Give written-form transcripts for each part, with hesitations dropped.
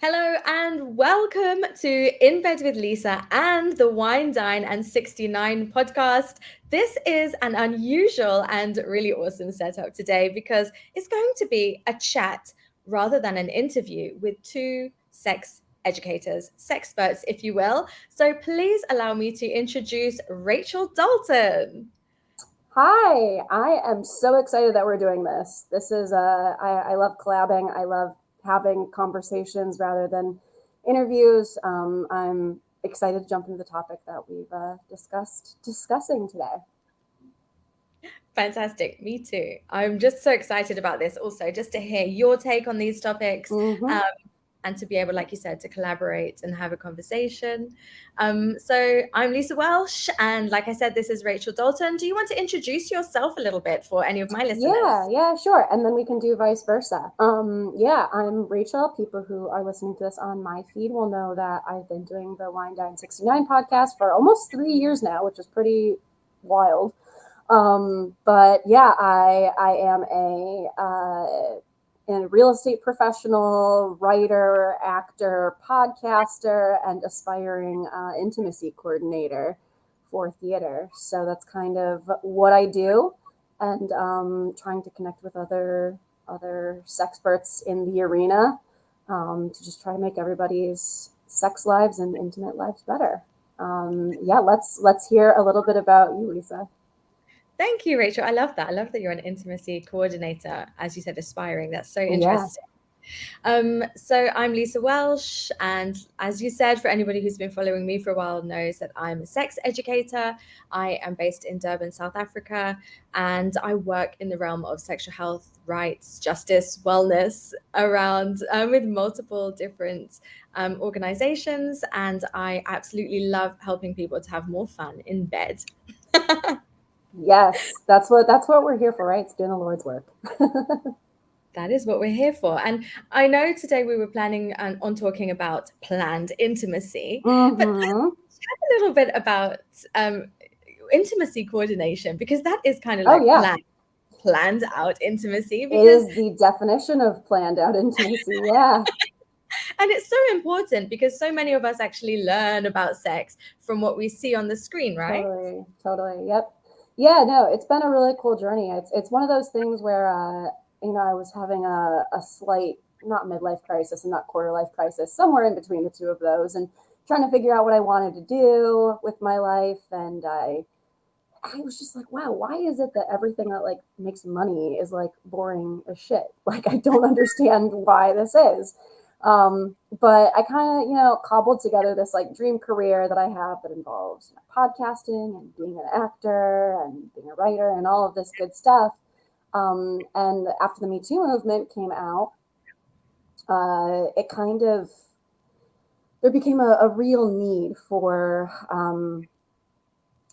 Hello and welcome to In Bed with Lisa and the Wine, Dine and 69 podcast. This is an unusual and really awesome setup today because it's going to be a chat rather than an interview with two sex educators, sexperts, if you will. So please allow me to introduce Rachel Dalton. Hi, I am so excited that we're doing this. I love collabing. I love having conversations rather than interviews. I'm excited to jump into the topic that we've discussing today. Fantastic. Me too. I'm just so excited about this also, just to hear your take on these topics. hmm Um, and to be able, like you said, to collaborate and have a conversation. So I'm Lisa Welsh, and like I said, this is Rachel Dalton. Do you want to introduce yourself a little bit for any of my Yeah, listeners? yeah, sure. And then we can do vice versa. Yeah, I'm Rachel. People who are listening to this on my feed will know that I've been doing the Wine Dine 69 podcast for almost 3 years now, which is pretty wild. But yeah, I am a real estate professional, writer, actor, podcaster, and aspiring intimacy coordinator for theater. So that's kind of what I do, and trying to connect with other sexperts in the arena to just try to make everybody's sex lives and intimate lives better. Yeah, let's hear a little bit about you, Lisa. Thank you, Rachel. I love that. I love that you're an intimacy coordinator, as you said, aspiring. That's so Yeah. interesting. So I'm Lisa Welsh, and as you said, for anybody who's been following me for a while knows that I'm a sex educator. I am based in Durban, South Africa, and I work in the realm of sexual health, rights, justice, wellness around with multiple different organizations, and I absolutely love helping people to have more fun in bed. Yes, that's what we're here for, right? It's doing the Lord's work. That is what we're here for. And I know today we were planning on talking about planned intimacy, but hmm let's chat a little bit about um, intimacy coordination because that is kind of Oh like yeah, planned out intimacy it because is the definition of planned out intimacy. Yeah, and it's so important because so many of us actually learn about sex from what we see on the screen, right? totally, totally. Yep. Yeah, no, it's been a really cool journey. It's one of those things where I was having a slight not midlife crisis and not quarter life crisis, somewhere in between the two of those, and trying to figure out what I wanted to do with my life, and I was just like, wow, why is it that everything that like makes money is like boring as shit? Like, I don't understand why this is. But I kind of, cobbled together this like dream career that I have that involves podcasting and being an actor and being a writer and all of this good stuff. And after the Me Too movement came out, it kind of, there became a real need for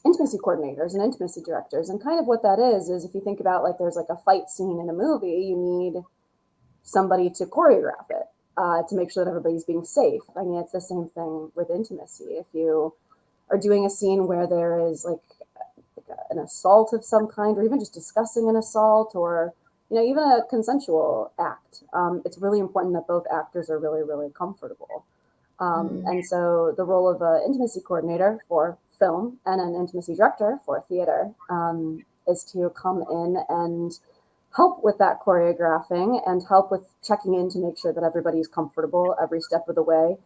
intimacy coordinators and intimacy directors. And kind of what that is if you think about like there's like a fight scene in a movie, you need somebody to choreograph it to make sure that everybody's being safe. I mean, it's the same thing with intimacy. If you are doing a scene where there is like an assault of some kind, or even just discussing an assault, or even a consensual act, it's really important that both actors are really, really comfortable. Mm. And so the role of an intimacy coordinator for film and an intimacy director for theater is to come in and help with that choreographing and help with checking in to make sure that everybody's comfortable every step of the way.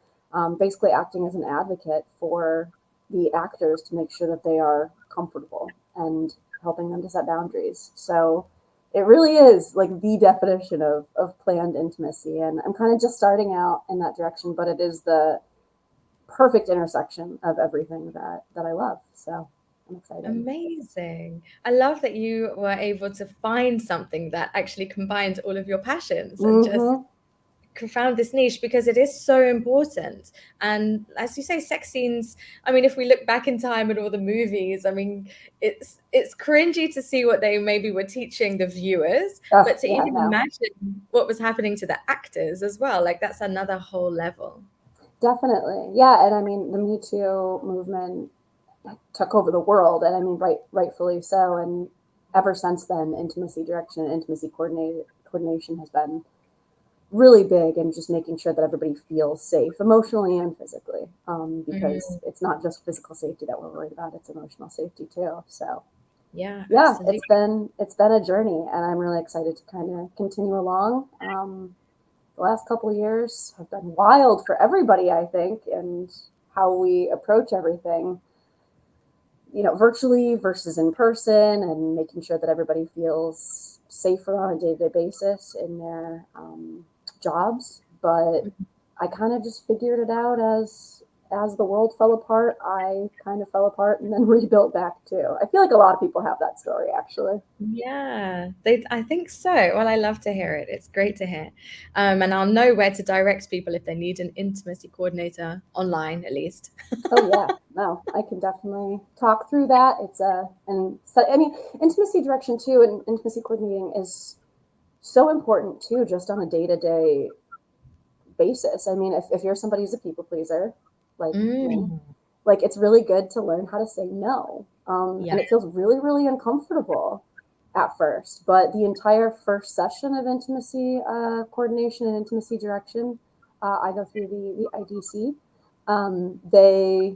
Basically, acting as an advocate for the actors to make sure that they are comfortable and helping them to set boundaries. So it really is like the definition of planned intimacy. And I'm kind of just starting out in that direction, but it is the perfect intersection of everything that I love. So I'm excited. Amazing. I love that you were able to find something that actually combined all of your passions and just hmm found this niche because it is so important. And as you say, sex scenes, I mean, if we look back in time at all the movies, I mean, it's cringy to see what they maybe were teaching the viewers, Oh, but to yeah, even no, imagine what was happening to the actors as well, like that's another whole level. definitely. Yeah. And I mean, the Me Too movement took over the world. And I mean, rightfully so. And ever since then, intimacy direction and intimacy coordination has been really big in just making sure that everybody feels safe emotionally and physically, because Mm, it's not just physical safety that we're worried about, it's emotional safety too. So yeah, yeah, absolutely. it's been a journey, and I'm really excited to kind of continue along. The last couple of years have been wild for everybody, I think, and how we approach everything, virtually versus in person, and making sure that everybody feels safer on a day-to-day basis in their jobs. But I kind of just figured it out as the world fell apart. I kind of fell apart and then rebuilt back too. I feel like a lot of people have that story, actually. Yeah, I think so. Well, I love to hear it. It's great to hear. And I'll know where to direct people if they need an intimacy coordinator online, at least. Oh yeah, no, I can definitely talk through that. It's and so, I mean, intimacy direction too, and intimacy coordinating is so important too, just on a day-to-day basis. I mean, if you're somebody who's a people pleaser, like me, Mm, like it's really good to learn how to say no. yeah, And it feels really, really uncomfortable at first, but the entire first session of intimacy coordination and intimacy direction, I go through the IDC. They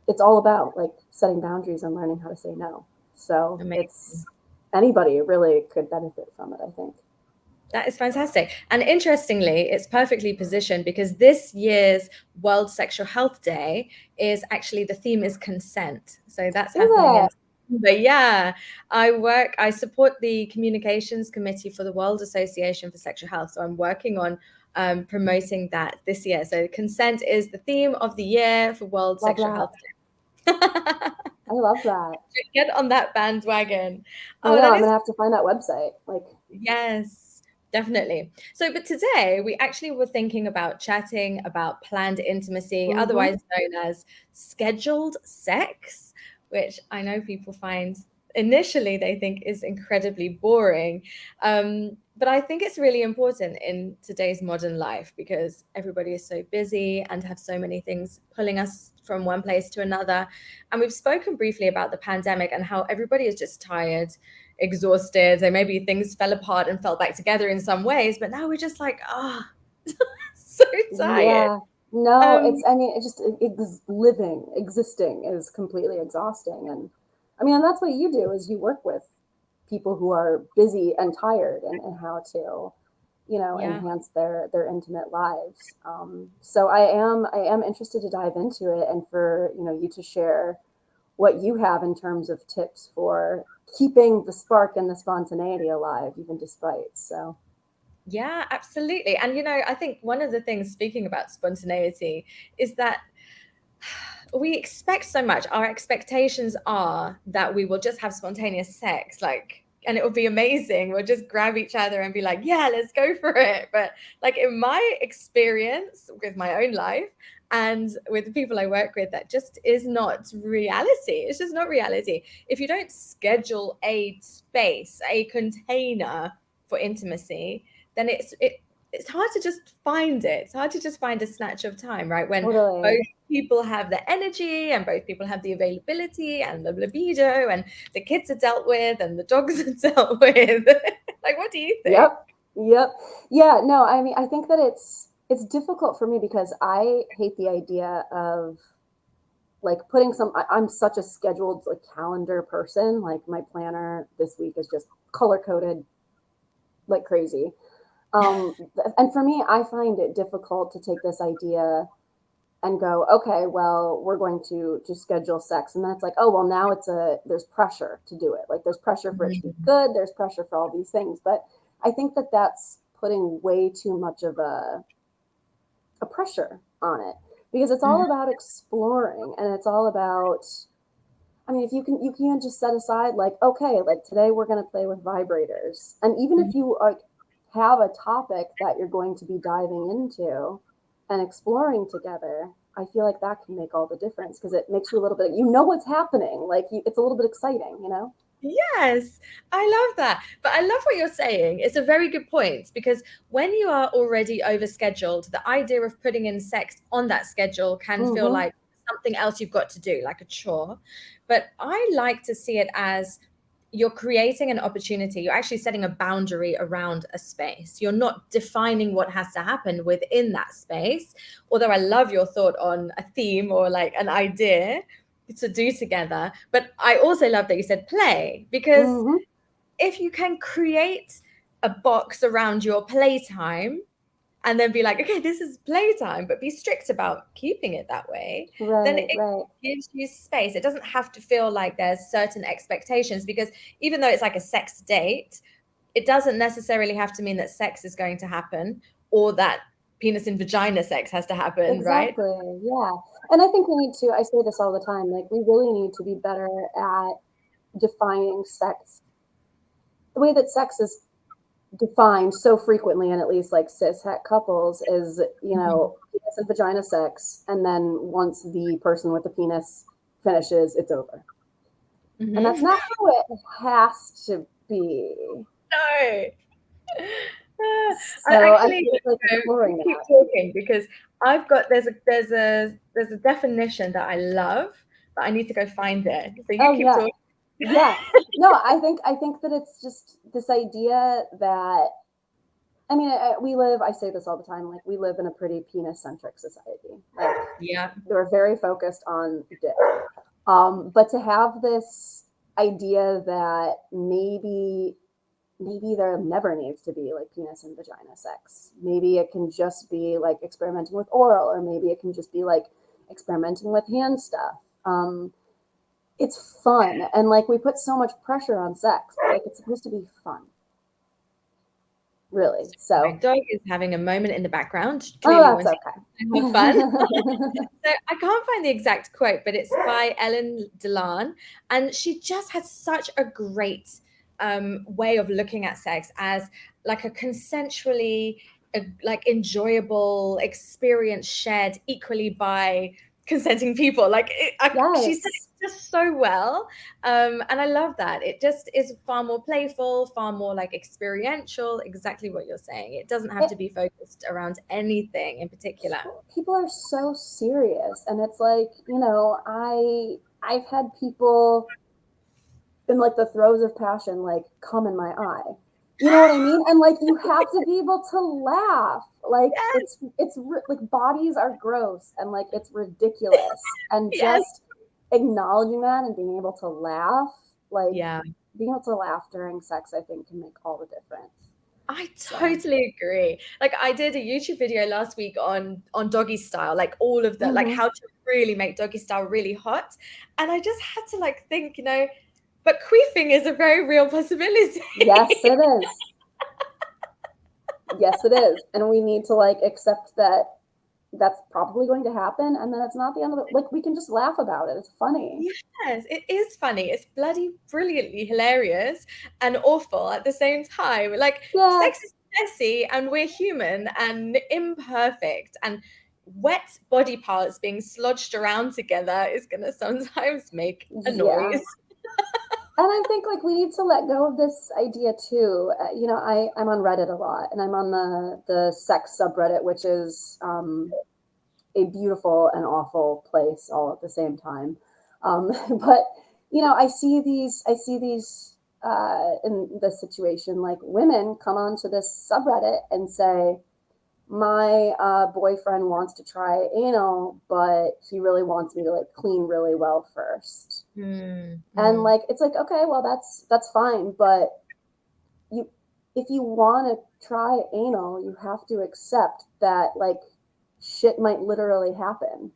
It's all about like setting boundaries and learning how to say no. So amazing. it's anybody really could benefit from it, I think. That is fantastic. And interestingly, it's perfectly positioned because this year's World Sexual Health Day is actually the theme is consent. So that's Is happening in it? September. Yeah, I support the communications committee for the World Association for Sexual Health. So I'm working on promoting that this year. So consent is the theme of the year for World Love Sexual that. Health Day. I love that. Get on that bandwagon. I Oh, know. that I'm is gonna have to find that website. Like, Yes, definitely. So, but today we actually were thinking about chatting about planned intimacy, mm-hmm. otherwise known as scheduled sex, which I know people find initially they think is incredibly boring. But I think it's really important in today's modern life because everybody is so busy and have so many things pulling us from one place to another. And we've spoken briefly about the pandemic and how everybody is just tired, exhausted, and maybe things fell apart and fell back together in some ways, but now we're just like, so tired. Yeah. No, Um, I mean, it just living, existing is completely exhausting. And I mean, and that's what you do is you work with people who are busy and tired, and how to, yeah. enhance their intimate lives. So I am interested to dive into it, and for, you to share what you have in terms of tips for keeping the spark and the spontaneity alive, even despite. So, Yeah, absolutely. And I think one of the things, speaking about spontaneity, is that we expect so much. Our expectations are that we will just have spontaneous sex, like, and it will be amazing. We'll just grab each other and be like, yeah, let's go for it. But like in my experience with my own life and with the people I work with, that just is not reality. It's just not reality. If you don't schedule a space, a container for intimacy, then it's hard to just find it. It's hard to just find a snatch of time, right? When both totally. people have the energy and both people have the availability and the libido and the kids are dealt with and the dogs are dealt with. Like, what do you think? Yep. Yep. Yeah, no, I mean, I think that it's difficult for me because I hate the idea of like putting I'm such a scheduled like calendar person. Like my planner this week is just color coded like crazy. Um, and for me, I find it difficult to take this idea and go, okay, well, we're going to schedule sex, and then it's like, oh, well, now there's pressure to do it. Like there's pressure for it to be Mm, good. There's pressure for all these things, but I think that that's putting way too much of a pressure on it, because it's all mhm, about exploring, and it's all about. I mean, if you can just set aside like, okay, like today we're going to play with vibrators, and even if mhm. you like have a topic that you're going to be diving into and exploring together, I feel like that can make all the difference, because it makes you a little bit, what's happening, like it's a little bit exciting. Yes, I love that. But I love what you're saying. It's a very good point because when you are already overscheduled, the idea of putting in sex on that schedule can feel Mm-hmm. like something else you've got to do, like a chore. But I like to see it as you're creating an opportunity. You're actually setting a boundary around a space. You're not defining what has to happen within that space. Although I love your thought on a theme or like an idea to do together. But I also love that you said play, because Mm-hmm. if you can create a box around your playtime and then be like, okay, this is playtime, but be strict about keeping it that way, then Right, it right. gives you space. It doesn't have to feel like there's certain expectations, because even though it's like a sex date, it doesn't necessarily have to mean that sex is going to happen, or that penis and vagina sex has to happen, right? Exactly. Yeah. And I think we need to, I say this all the time, like, we really need to be better at defining sex. The way that sex is defined so frequently in at least like cis het couples is, Mhm. penis and vagina sex. And then once the person with the penis finishes, it's over. And that's Mhm. not how it has to be. No. I So I actually, feel like you exploring keep that. talking, because I've got there's a definition that I love, but I need to go find it. So you Oh keep yeah. talking. Yeah. No, I think that it's just this idea that, I mean, I say this all the time, like, we live in a pretty penis centric society. Like, Yeah. they're very focused on dick. But to have this idea that maybe there never needs to be like penis and vagina sex. Maybe it can just be like experimenting with oral, or maybe it can just be like experimenting with hand stuff. It's fun, and like, we put so much pressure on sex, but like, it's supposed to be fun, really. My So, dog is having a moment in the background, oh, clearly that's wanting to have okay. fun. So I can't find the exact quote, but it's by Ellen Delan, and she just had such a great way of looking at sex as like a consensually, like enjoyable experience shared equally by consenting people. Like she said Yes. it just so well, and I love that. It just is far more playful, far more like experiential. Exactly what you're saying. It doesn't have It, to be focused around anything in particular. people are so serious, and it's like, I've had people in like the throes of passion like come in my eye. You know what I mean? And like, you have to be able to laugh. Like, Yes, like, bodies are gross, and like, it's ridiculous, and yes. just acknowledging that and being able to laugh, like, Yeah, being able to laugh during sex, I think, can make all the difference. I So, totally agree. Like I did a YouTube video last week on doggy style, like all of the like mhm. how to really make doggy style really hot. And I just had to like think, but queefing is a very real possibility. Yes, it is. Yes, it is. And we need to like accept that that's probably going to happen, and then it's not the end of the, like, we can just laugh about it. It's funny. Yes, it is funny. It's bloody brilliantly hilarious and awful at the same time. Like, Yeah. sex is messy and we're human and imperfect, and wet body parts being slodged around together is going to sometimes make a Yeah. noise. And I think like we need to let go of this idea too. I'm on Reddit a lot, and I'm on the sex subreddit, which is a beautiful and awful place all at the same time. But I see these in this situation, like, women come onto this subreddit and say, my boyfriend wants to try anal, but he really wants me to like clean really well first. Mm, And mm. like, it's like, okay, well, that's fine, but you if you want to try anal, you have to accept that like shit might literally happen.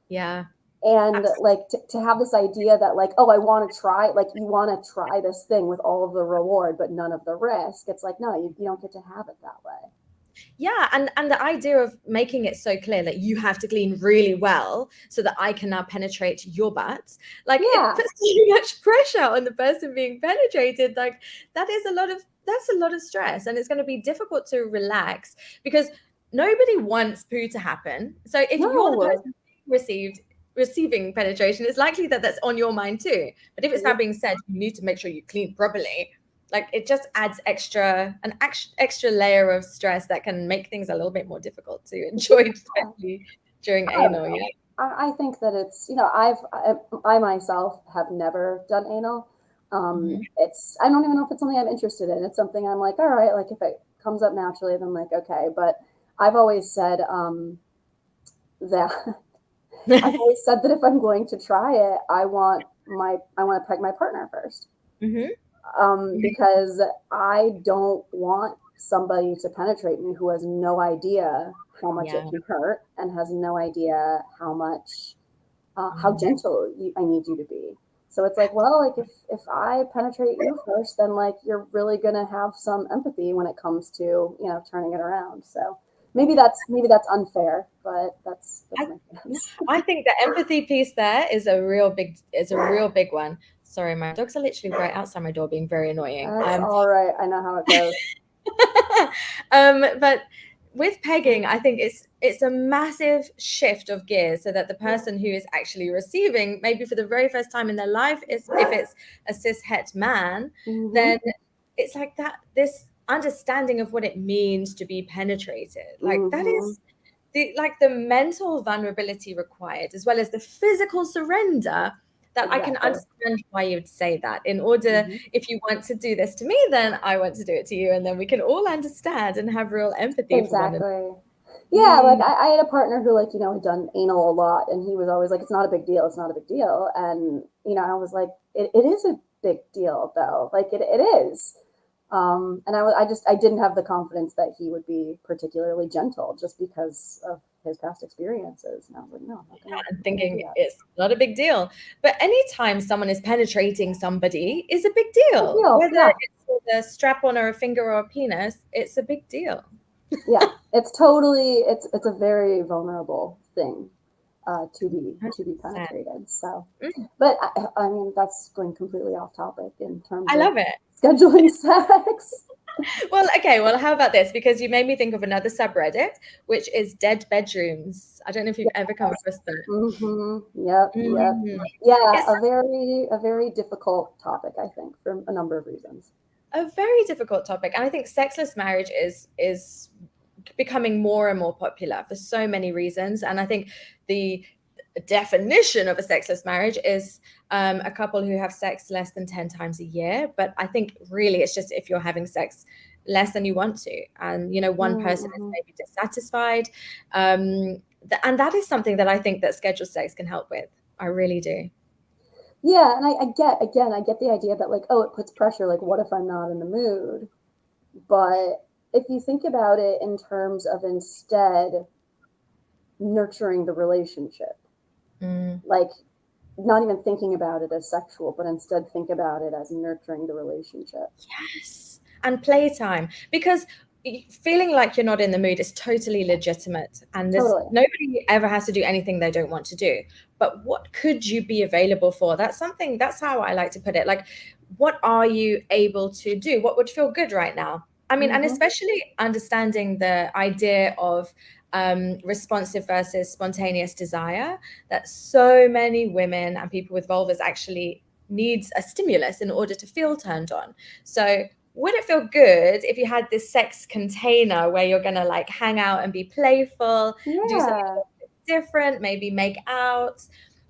Yeah, And absolutely. like, to have this idea that like, oh, I want to try, like, you want to try this thing with all of the reward but none of the risk. It's like, no, you don't get to have it that way. Yeah, and the idea of making it so clear that you have to clean really well so that I can now penetrate your butt, like it Yeah. puts so much pressure on the person being penetrated. Like that's a lot of stress, and it's going to be difficult to relax, because nobody wants poo to happen. So if you're the No. person receiving penetration, it's likely that that's on your mind too. But if it's now Yep. being said, you need to make sure you clean properly, like it just adds extra layer of stress that can make things a little bit more difficult to enjoy, Yeah. especially during I don't anal. know. Yeah. I think that it's, I myself have never done anal. Mhm. I don't even know if it's something I'm interested in. It's something I'm like, all right, like if it comes up naturally, then like, okay. But I've always said that I've always said that if I'm going to try it, I want to peg my partner first, Mhm. because I don't want somebody to penetrate me who has no idea how much it Yeah. can hurt and has no idea how much how Mhm. gentle I need you to be. So it's like, well, like if I penetrate you first, then like you're really gonna have some empathy when it comes to turning it around. So maybe that's unfair, but that's I, my no, stance. I think the empathy piece there is a real big one. Sorry, my dogs are literally right outside my door being very annoying. That's all right. I know how it goes. But with pegging, I think it's a massive shift of gears so that the person who is actually receiving, maybe for the very first time in their life, is if it's a cis het man, Hmm. then it's like that this understanding of what it means to be penetrated. Like that Hmm. is the mental vulnerability required as well as the physical surrender that I can Exactly. understand why you would say that. In order, Hmm. if you want to do this to me, then I want to do it to you, and then we can all understand and have real empathy for one another. Exactly. Yeah, like Mm, I had a partner who like, had done anal a lot, and he was always like, it's not a big deal, it's not a big deal. And, I was like, it is a big deal though. Like it is. And I didn't have the confidence that he would be particularly gentle just because of his past experiences. And I was like, no, and I'm not gonna do thinking that. it's not a big deal. But anytime someone is penetrating somebody is a big Big deal. deal. Whether Yeah. it's with a strap on or a finger or a penis, it's a big deal. Yeah. It's a very vulnerable thing to be 100%. penetrated. So, Mm, but I mean that's going completely off topic in terms I of love it. scheduling sex. Well, okay, well, how about this? Because you made me think of another subreddit, which is dead bedrooms. I don't know if you've ever come Yes. across that. Mm-hmm. Yep. Yep. Mhm. Yeah. It's A very difficult topic, I think, for a number of reasons. a very difficult topic, and I think sexless marriage is becoming more and more popular for so many reasons. And I think the definition of a sexless marriage is a couple who have sex less than 10 times a year. But I think really it's just if you're having sex less than you want to, and one person is Mm-hmm. maybe dissatisfied. And that is something that I think that scheduled sex can help with. I really do. Yeah, and I get the idea that like, oh, it puts pressure. Like, what if I'm not in the mood? But if you think about it in terms of instead nurturing the relationship, Mm. like not even thinking about it as sexual, but instead think about it as nurturing the relationship. Yes. And playtime. Because feeling like you're not in the mood is totally legitimate. And there's Totally. nobody ever has to do anything they don't want to do. But what could you be available for? That's how I like to put it. Like, what are you able to do? What would feel good right now? I mean, and Hmm. especially understanding the idea of responsive versus spontaneous desire, that so many women and people with vulvas actually needs a stimulus in order to feel turned on. So would it feel good if you had this sex container where you're gonna like hang out and be playful, do something a Yeah. little bit different, maybe make out?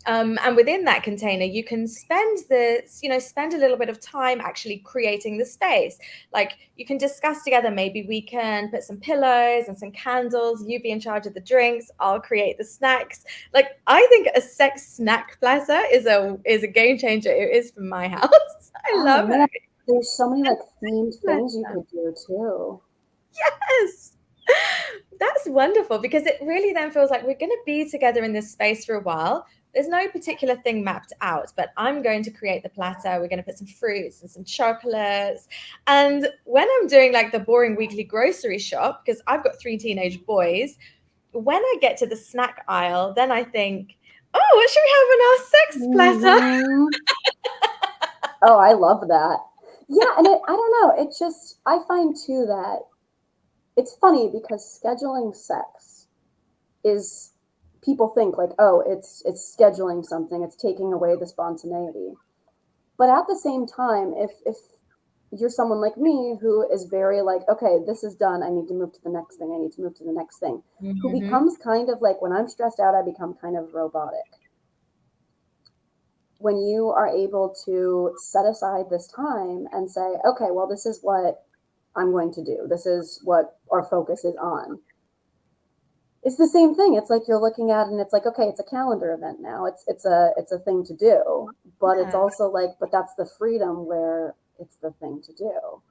And within that container, you can spend a little bit of time actually creating the space. Like you can discuss together, maybe we can put some pillows and some candles. You be in charge of the drinks. I'll create the snacks. Like I think a sex snack platter is a game changer. It is for my house. I Oh love man, it. there's so many like themed things you Platter. could do too. Yes. That's wonderful because it really then feels like we're going to be together in this space for a while. There's no particular thing mapped out, but I'm going to create the platter. We're going to put some fruits and some chocolates. And when I'm doing like the boring weekly grocery shop, because I've got 3 teenage boys, when I get to the snack aisle, then I think, oh, what should we have in our sex platter? Hmm. Oh, I love that. Yeah, and I don't know. It just I find too that it's funny because scheduling sex is people think like, oh, it's scheduling something, it's taking away the spontaneity. But at the same time, if you're someone like me who is very like, okay, this is done, I need to move to the next thing, I need to move to the next thing, who Mhm. becomes kind of like when I'm stressed out, I become kind of robotic. when you are able to set aside this time and say, okay, well, this is what I'm going to do. This is what our focus is on. It's the same thing. It's like you're looking at it and it's like, okay, it's a calendar event now. It's a thing to do, but it's Yeah. also like, but that's the freedom where it's the thing to do.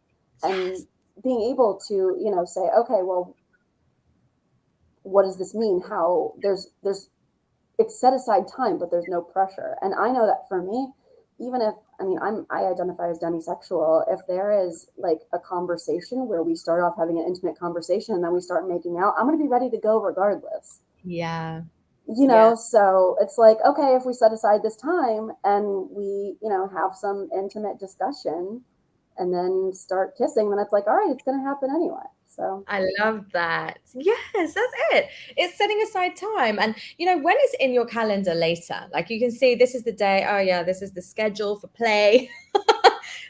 And Yes. being able to, say, okay, well, what does this mean? How there's it's set aside time, but there's no pressure. And I know that for me, even if I identify as demisexual, if there is like a conversation where we start off having an intimate conversation and then we start making out, I'm gonna be ready to go regardless. Yeah. Yeah. So it's like, okay, if we set aside this time and we, have some intimate discussion and then start kissing, then it's like, all right, it's gonna happen anyway. So I love that. Yes, that's it. It's setting aside time. And, when it's in your calendar later, like you can see this is the day, oh, yeah, this is the schedule for play.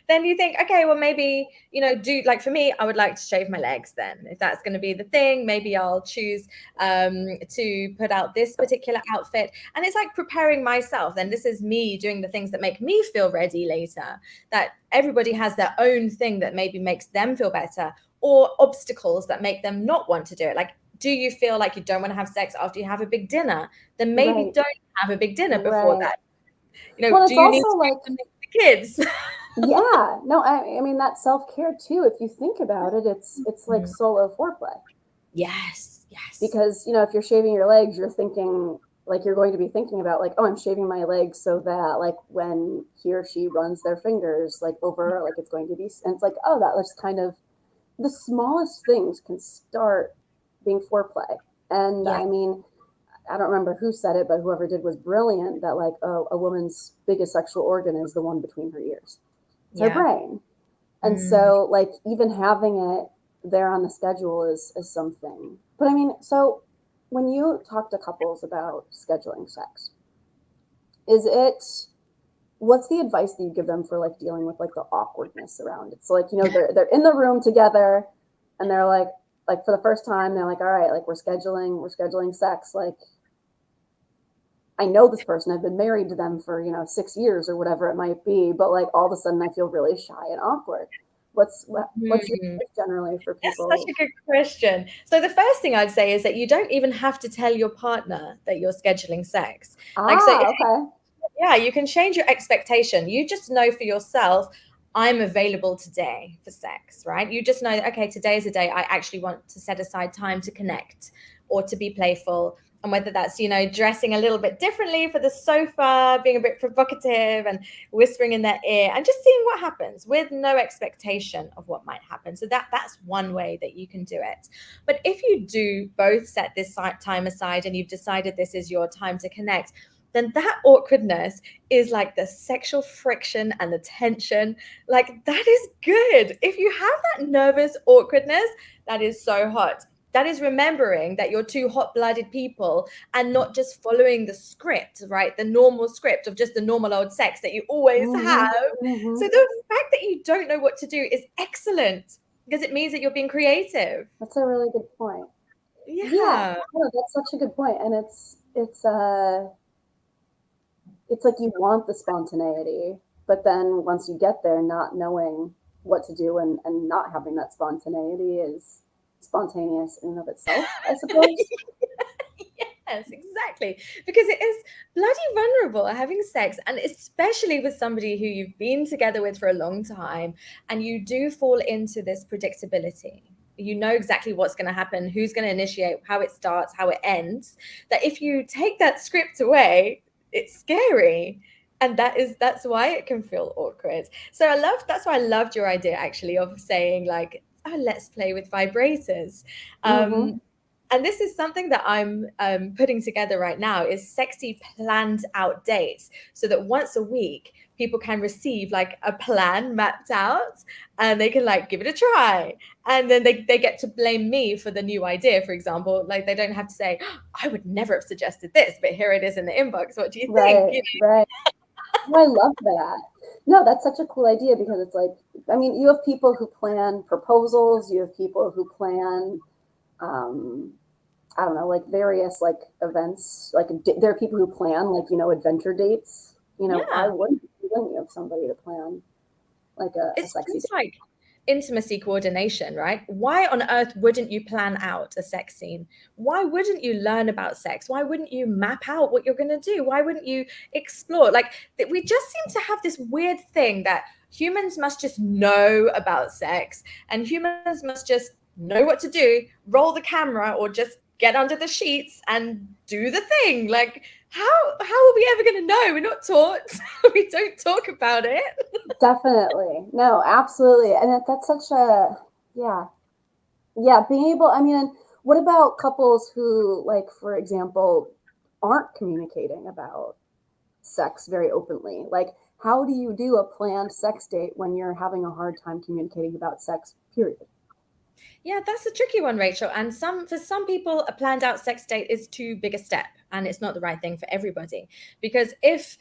Then you think, okay, well, maybe, do like for me, I would like to shave my legs then. If that's going to be the thing, maybe I'll choose to put out this particular outfit. And it's like preparing myself. Then this is me doing the things that make me feel ready later. That everybody has their own thing that maybe makes them feel better, or obstacles that make them not want to do it. Like, do you feel like you don't want to have sex after you have a big dinner? Then maybe right, don't have a big dinner before right. that. Well, Do it's you need also to like, do the kids? yeah, no, I mean that self-care too, if you think about it, it's like solo foreplay. Yes, yes. Because, if you're shaving your legs, you're thinking like you're going to be thinking about like, oh, I'm shaving my legs so that like when he or she runs their fingers like over, like it's going to be, and it's like, oh, that was kind of the smallest things can start being foreplay. And Yeah, I mean, I don't remember who said it, but whoever did was brilliant that like, oh, a woman's biggest sexual organ is the one between her ears. It's her yeah. brain. And Mm, so like even having it there on the schedule is something. But I mean, so when you talk to couples about scheduling sex, is it what's the advice that you give them for like dealing with like the awkwardness around it? So like, they're in the room together and they're like for the first time, they're like, all right, like we're scheduling sex. Like I know this person, I've been married to them for, 6 years or whatever it might be, but like all of a sudden I feel really shy and awkward. What's your mm. advice generally for That's such people? a good question. So the first thing I'd say is that you don't even have to tell your partner that you're scheduling sex. Like, so if Okay. yeah, you can change your expectation. You just know for yourself, I'm available today for sex, right? You just know that, okay, today is a day I actually want to set aside time to connect or to be playful. And whether that's, dressing a little bit differently for the sofa, being a bit provocative and whispering in their ear and just seeing what happens with no expectation of what might happen. So that's one way that you can do it. But if you do both set this time aside and you've decided this is your time to connect, then that awkwardness is like the sexual friction and the tension. Like, that is good. If you have that nervous awkwardness, that is so hot. That is remembering that you're two hot blooded people and not just following the script, right? The normal script of just the normal old sex that you always Mm-hmm. have. So Mm-hmm. the fact that you don't know what to do is excellent because it means that you're being creative. That's a really good point. Yeah, Yeah. no, that's such a good point. And it's like you want the spontaneity, but then once you get there, not knowing what to do and not having that spontaneity is spontaneous in and of itself, I suppose. Yes, exactly. Because it is bloody vulnerable having sex, and especially with somebody who you've been together with for a long time, and you do fall into this predictability. You know exactly what's going to happen, who's going to initiate, how it starts, how it ends. That if you take that script away, it's scary. And that's why it can feel awkward. So that's why I loved your idea actually of saying like, oh, let's play with vibrators. Um, Mm-hmm. and this is something that I'm putting together right now is sexy planned out dates so that once a week people can receive like a plan mapped out and they can like give it a try and then they get to blame me for the new idea, for example. Like they don't have to say, oh, I would never have suggested this, but here it is in the inbox, what do you think? Right, right. Oh, I love that. No, that's such a cool idea because it's like, I mean, you have people who plan proposals, you have people who plan, um, I don't know, like various like events. Like there are people who plan like, adventure dates. Why Yeah. wouldn't you have somebody to plan like a It's sexy just date? like intimacy coordination, right? Why on earth wouldn't you plan out a sex scene? Why wouldn't you learn about sex? Why wouldn't you map out what you're going to do? Why wouldn't you explore? Like, we just seem to have this weird thing that humans must just know about sex and humans must just know what to do, roll the camera, or just get under the sheets and do the thing. Like, how are we ever going to know? We're not taught. We don't talk about it. Definitely. No, absolutely. And that's such a, yeah. Yeah, being able, I mean, and what about couples who, like, for example, aren't communicating about sex very openly? Like, how do you do a planned sex date when you're having a hard time communicating about sex, period? Yeah, that's a tricky one, Rachel. And for some people, a planned out sex date is too big a step, and it's not the right thing for everybody. Because if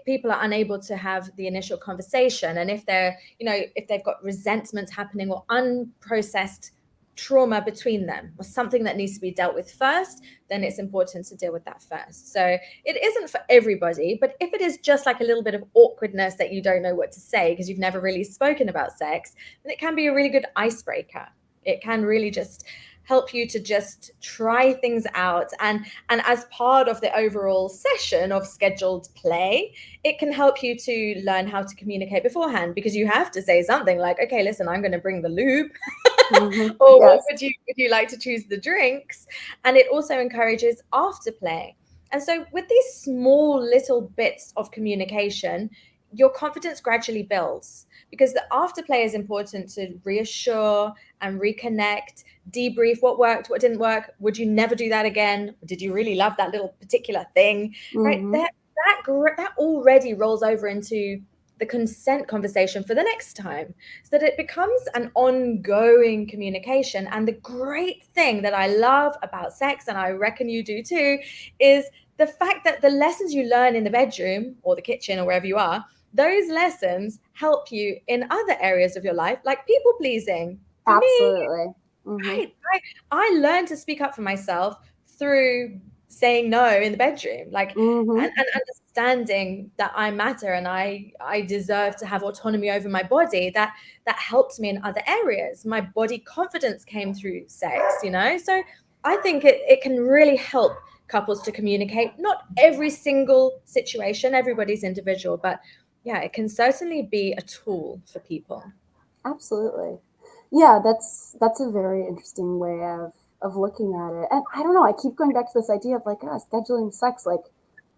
people are unable to have the initial conversation, and if if they've got resentment happening or unprocessed trauma between them, or something that needs to be dealt with first, then it's important to deal with that first. So it isn't for everybody, but if it is just like a little bit of awkwardness that you don't know what to say because you've never really spoken about sex, then it can be a really good icebreaker. It can really just help you to just try things out, and as part of the overall session of scheduled play, it can help you to learn how to communicate beforehand, because you have to say something like, okay, listen, I'm going to bring the lube. Or Yes, would you like to choose the drinks? And it also encourages afterplay. And so with these small little bits of communication, your confidence gradually builds, because the afterplay is important to reassure and reconnect, debrief what worked, what didn't work. Would you never do that again? Did you really love that little particular thing? Right? hmm That already rolls over into the consent conversation for the next time, so that it becomes an ongoing communication. And the great thing that I love about sex, and I reckon you do too, is the fact that the lessons you learn in the bedroom or the kitchen or wherever you are, those lessons help you in other areas of your life, like people pleasing. For me, absolutely. Hmm right, I learned to speak up for myself through saying no in the bedroom, like, hmm and understanding that I matter and I deserve to have autonomy over my body. That helped me in other areas. My body confidence came through sex. So I think it can really help couples to communicate. Not every single situation, everybody's individual, but yeah, it can certainly be a tool for people. Absolutely. Yeah, that's a very interesting way of looking at it. And I don't know, I keep going back to this idea of like, scheduling sex. Like,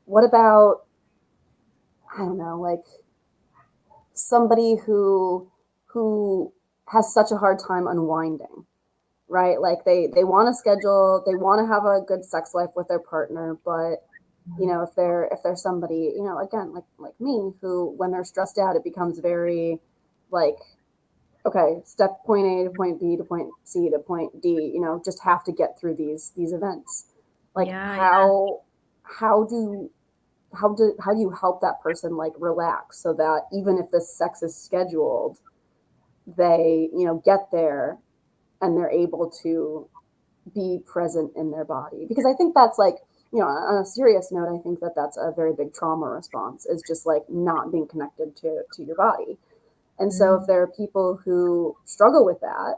what about, I don't know, like somebody who has such a hard time unwinding, right? Like they want to schedule, they want to have a good sex life with their partner, but if they're somebody, again, like me, who when they're stressed out, it becomes very like, okay, step point A to point B to point C to point D, just have to get through these events. Like, Yeah, yeah. how do you help that person like relax so that even if this sex is scheduled, they get there and they're able to be present in their body? Because I think that's like, on a serious note, I think that that's a very big trauma response, is just like not being connected to your body. And so if Mm, there are people who struggle with that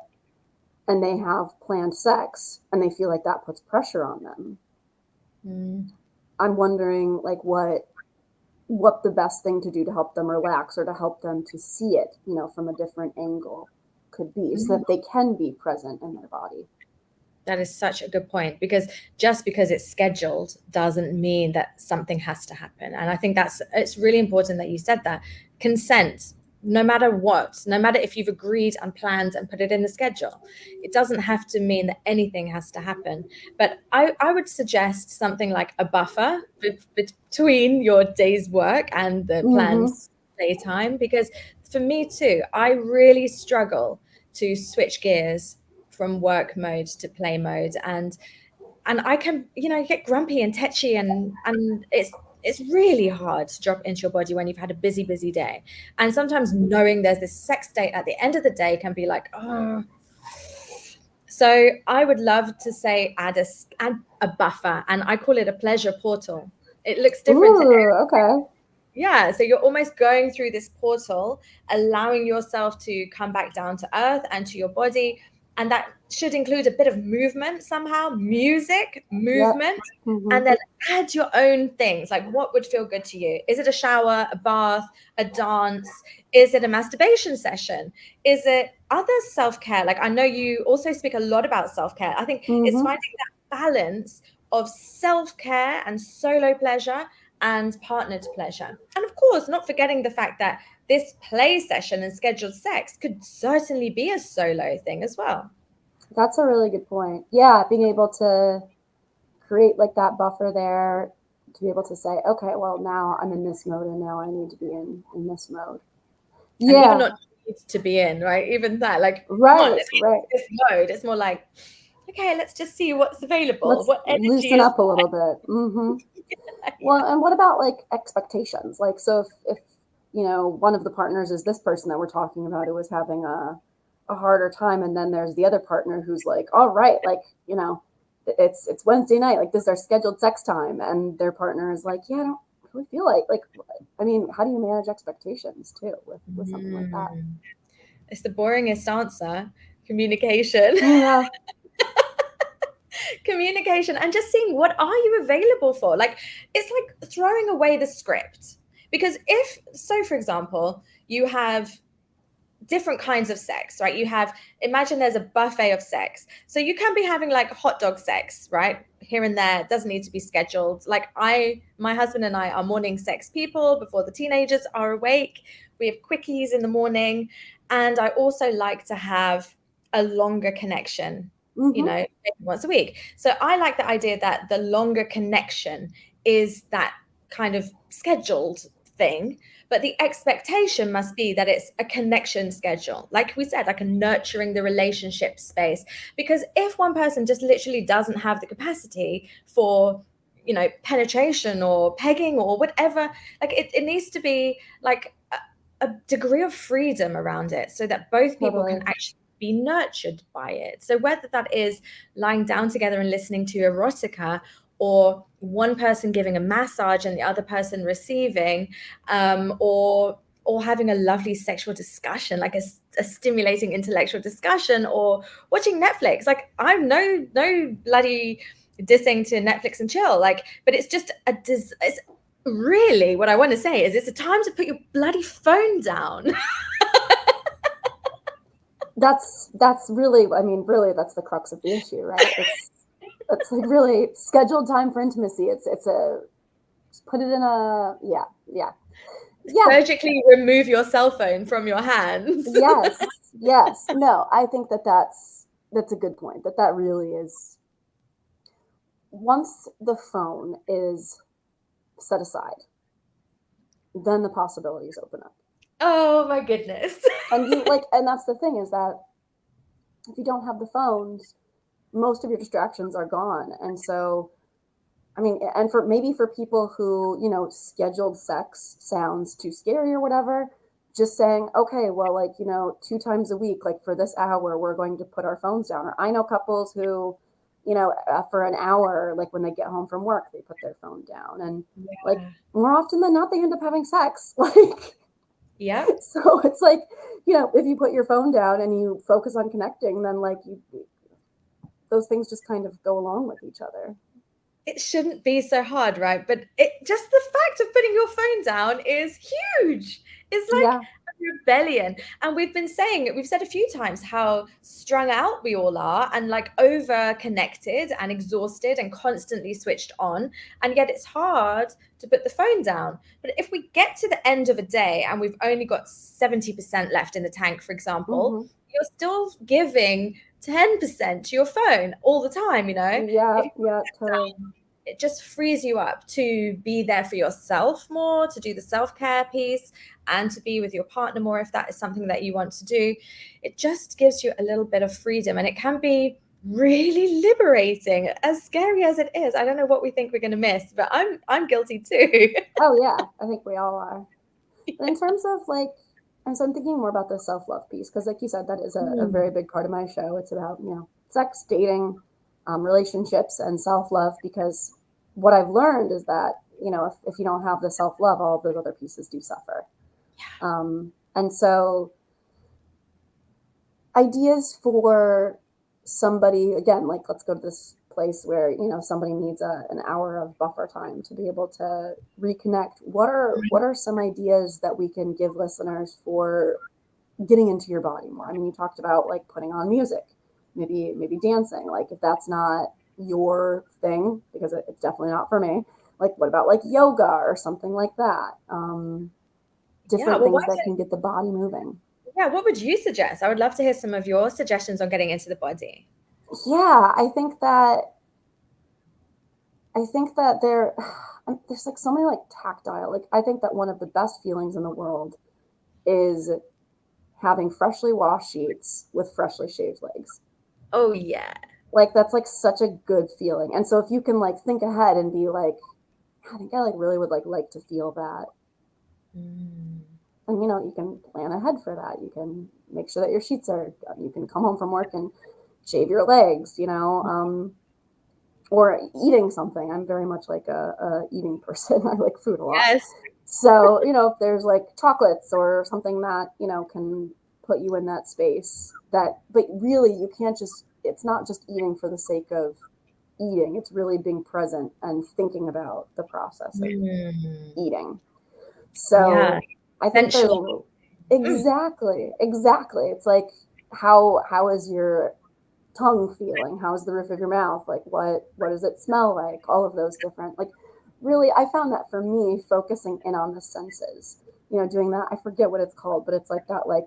and they have planned sex and they feel like that puts pressure on them, mm, I'm wondering like what the best thing to do to help them relax or to help them to see it, from a different angle could be, so mm. that they can be present in their body. That is such a good point, because just because it's scheduled doesn't mean that something has to happen. And I think it's really important that you said that. Consent, no matter what, no matter if you've agreed and planned and put it in the schedule, it doesn't have to mean that anything has to happen. But I would suggest something like a buffer between your day's work and the planned Mm-hmm. playtime, because for me too, I really struggle to switch gears from work mode to play mode, and I can get grumpy and tetchy, and it's really hard to drop into your body when you've had a busy day. And sometimes knowing there's this sex date at the end of the day can be like, oh. So I would love to say add a buffer, and I call it a pleasure portal. It looks different to Ooh, okay. Yeah, so you're almost going through this portal, allowing yourself to come back down to earth and to your body. And that should include a bit of movement somehow, music, Yep. movement, Hmm. and then add your own things. Like, what would feel good to you? Is it a shower, a bath, a dance? Is it a masturbation session? Is it other self care? Like, I know you also speak a lot about self care. I think it's Hmm. finding that balance of self care and solo pleasure and partnered pleasure. And of course, not forgetting the fact that this play session and scheduled sex could certainly be a solo thing as well. That's a really good point. Yeah, being able to create like that buffer there to be able to say, okay, well now I'm in this mode and now I need to be in this mode. And even Yeah, not need to be in, right? Even that, like, come on, right, let's get right. into this mode. It's more like, okay, let's just see what's available, Let's what energy loosen is up a little bit. Hmm. Well, and what about like expectations? Like, so if one of the partners is this person that we're talking about who is having a harder time, and then there's the other partner who's like, all right, like it's Wednesday night, like this is our scheduled sex time, and their partner is like, yeah, I don't really feel like. I mean, how do you manage expectations too with something like that? Mm. It's the boringest answer. Communication. Yeah. Communication and just seeing what are you available for. Like, it's like throwing away the script. Because if so, for example, you have different kinds of sex, right? You have, imagine there's a buffet of sex. So you can be having like hot dog sex, right? Here and there. It doesn't need to be scheduled. Like, my husband and I are morning sex people before the teenagers are awake. We have quickies in the morning. And I also like to have a longer connection, Hmm. maybe once a week. So I like the idea that the longer connection is that kind of scheduled thing, but the expectation must be that it's a connection schedule, like we said, like a nurturing the relationship space. Because if one person just literally doesn't have the capacity for penetration or pegging or whatever, like it needs to be like a degree of freedom around it so that both people can Totally. actually be nurtured by it. So whether that is lying down together and listening to erotica, or one person giving a massage and the other person receiving, or having a lovely sexual discussion, like a stimulating intellectual discussion, or watching Netflix. Like, I'm no bloody dissing to Netflix and chill, like, but it's just it's really, what I want to say is it's a time to put your bloody phone down. That's really, I mean, really, that's the crux of the issue, right? It's like really scheduled time for intimacy. It's a just put it in a yeah, yeah, yeah. Surgically remove your cell phone from your hands. Yes, yes. No, I think that's a good point. That really is, once the phone is set aside, then the possibilities open up. Oh my goodness. And and that's the thing, is that if you don't have the phones, most of your distractions are gone. And so, I mean, and for people who, scheduled sex sounds too scary or whatever, just saying, okay, well, like, 2 times a week, like for this hour, we're going to put our phones down. Or I know couples who, for an hour, like when they get home from work, they put their phone down. And like Yeah. more often than not, they end up having sex. Like, Yeah. so it's like, if you put your phone down and you focus on connecting, then like those things just kind of go along with each other. It shouldn't be so hard, right? But it just, the fact of putting your phone down is huge. It's like Yeah. a rebellion. And we've said a few times how strung out we all are, and like over connected and exhausted and constantly switched on. And yet it's hard to put the phone down. But if we get to the end of a day and we've only got 70% left in the tank, for example, Hmm. you're still giving 10% to your phone all the time, Yeah, if you yeah, totally. it just frees you up to be there for yourself more, to do the self-care piece, and to be with your partner more if that is something that you want to do. It just gives you a little bit of freedom, and it can be really liberating, as scary as it is. I don't know what we think we're going to miss, but I'm guilty too. Oh yeah, I think we all are. But in terms of like, and so I'm thinking more about the self-love piece, because like you said, that is a very Mm. big part of my show. It's about, sex, dating, relationships, and self-love. Because what I've learned is that if you don't have the self-love, all of those other pieces do suffer. And so ideas for somebody, again, like let's go to this place where somebody needs an hour of buffer time to be able to reconnect. What are some ideas that we can give listeners for getting into your body more? I mean, you talked about like putting on music, maybe dancing. Like if that's not your thing, because it's definitely not for me, like what about like yoga or something like that? Yeah, Different well, things that can get the body moving. yeah, what would you suggest? I would love to hear some of your suggestions on getting into the body. Yeah, I think that there's like so many like tactile. Like I think that one of the best feelings in the world is having freshly washed sheets with freshly shaved legs. Oh yeah. Like that's like such a good feeling. And so if you can like think ahead and be like, I think I like really would like to feel that. Mm. And you can plan ahead for that. You can make sure that your sheets are, you can come home from work and shave your legs, or eating something. I'm very much like a eating person. I like food a lot. Yes. So, if there's like chocolates or something that, can put you in that space but really you can't it's not just eating for the sake of eating. It's really being present and thinking about the process of Mm. eating. Yeah. So I think there's Sensual. Mm. exactly. It's like, how is your tongue feeling? How's the roof of your mouth? Like what does it smell like? All of those different, like, really, I found that for me, focusing in on the senses, doing that, I forget what it's called, but it's like that, like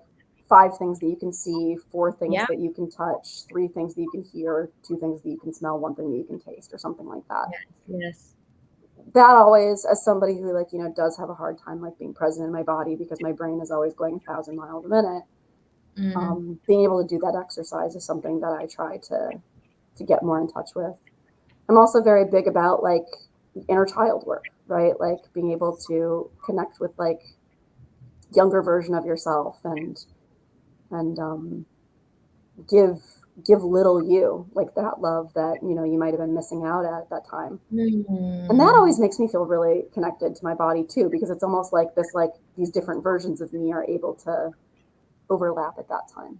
five things that you can see, four things Yeah. that you can touch, three things that you can hear, two things that you can smell, one thing that you can taste, or something like that. Yes. Yes. That always, as somebody who like, does have a hard time like being present in my body because my brain is always going 1,000 miles a minute, Mm. being able to do that exercise is something that I try to get more in touch with. I'm also very big about like inner child work, right? Like being able to connect with like younger version of yourself and give give little you like that love that you might have been missing out at that time. And that Mm. always makes me feel really connected to my body too, because it's almost like this, like these different versions of me are able to overlap at that time.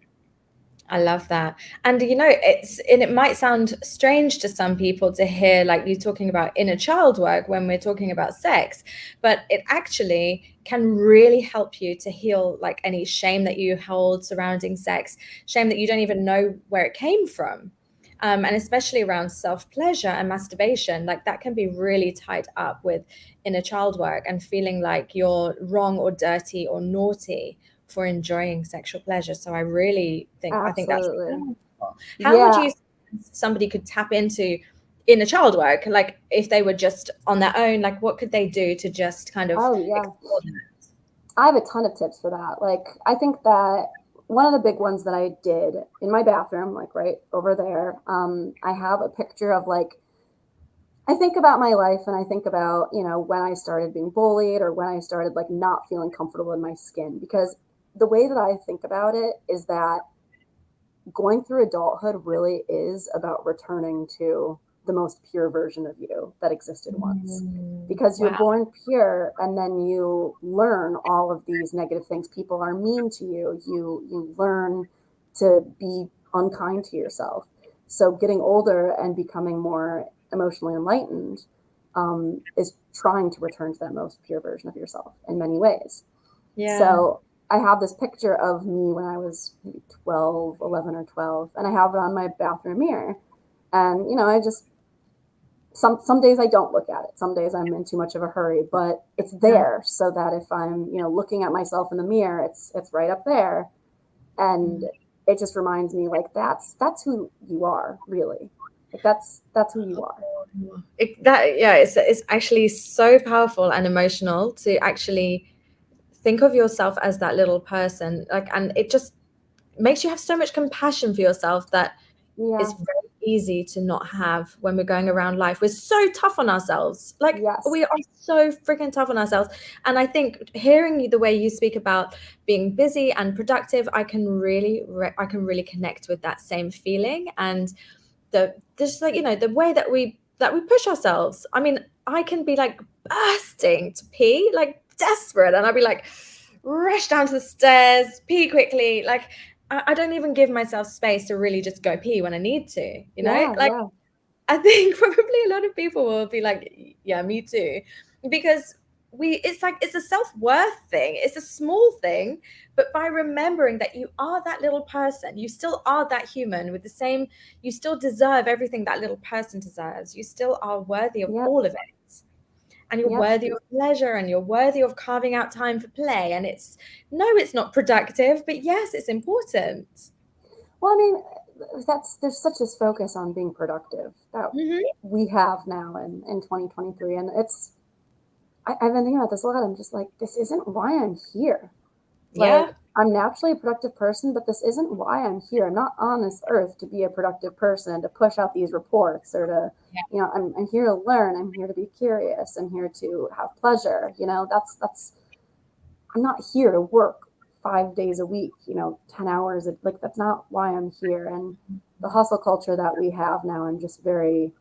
I love that. And it might sound strange to some people to hear like you talking about inner child work when we're talking about sex, but it actually can really help you to heal like any shame that you hold surrounding sex, shame that you don't even know where it came from. And especially around self-pleasure and masturbation, like that can be really tied up with inner child work and feeling like you're wrong or dirty or naughty for enjoying sexual pleasure. So I think that's Absolutely. powerful. How would Yeah. you somebody could tap into inner child work? Like if they were just on their own, like what could they do to just kind of Oh yeah. explore that? I have a ton of tips for that. Like, I think that one of the big ones that I did in my bathroom, like right over there, I have a picture of like, I think about my life and I think about, when I started being bullied or when I started like not feeling comfortable in my skin. Because the way that I think about it is that going through adulthood really is about returning to the most pure version of you that existed once, Mm, because you're wow. born pure and then you learn all of these negative things. People are mean to you learn to be unkind to yourself. So getting older and becoming more emotionally enlightened, is trying to return to that most pure version of yourself in many ways. Yeah. So I have this picture of me when I was maybe 12, 11 or 12, and I have it on my bathroom mirror. And, I just, some days I don't look at it. Some days I'm in too much of a hurry, but it's Yeah. there so that if I'm, looking at myself in the mirror, it's right up there. And Mm. it just reminds me like that's who you are, really. Like that's who you are. It's actually so powerful and emotional to actually think of yourself as that little person, like, and it just makes you have so much compassion for yourself that is Yeah. very easy to not have when we're going around life. We're so tough on ourselves. Like Yes. we are so freaking tough on ourselves. And I think hearing you the way you speak about being busy and productive, I can really connect with that same feeling. And the just like the way that we that we push ourselves. I mean, I can be like bursting to pee, like desperate, and I'll be like, rush down to the stairs, pee quickly. Like, I don't even give myself space to really just go pee when I need to, you know? Yeah, Like, yeah, I think probably a lot of people will be like, yeah, me too. Because it's like, it's a self-worth thing. It's a small thing, but by remembering that you are that little person, you still are that human with the same, you still deserve everything that little person deserves. You still are worthy of yep, all of it. And you're yep. worthy of pleasure, and you're worthy of carving out time for play. And it's, no, it's not productive, but yes, it's important. Well, I mean, there's such a focus on being productive that Hmm. we have now in 2023, and I've been thinking about this a lot. I'm just like, this isn't why I'm here. Like, Yeah. I'm naturally a productive person, but this isn't why I'm here. I'm not on this earth to be a productive person, to push out these reports or to, I'm here to learn. I'm here to be curious. I'm here to have pleasure. I'm not here to work 5 days a week, 10 hours. Like, that's not why I'm here. And the hustle culture that we have now, I'm very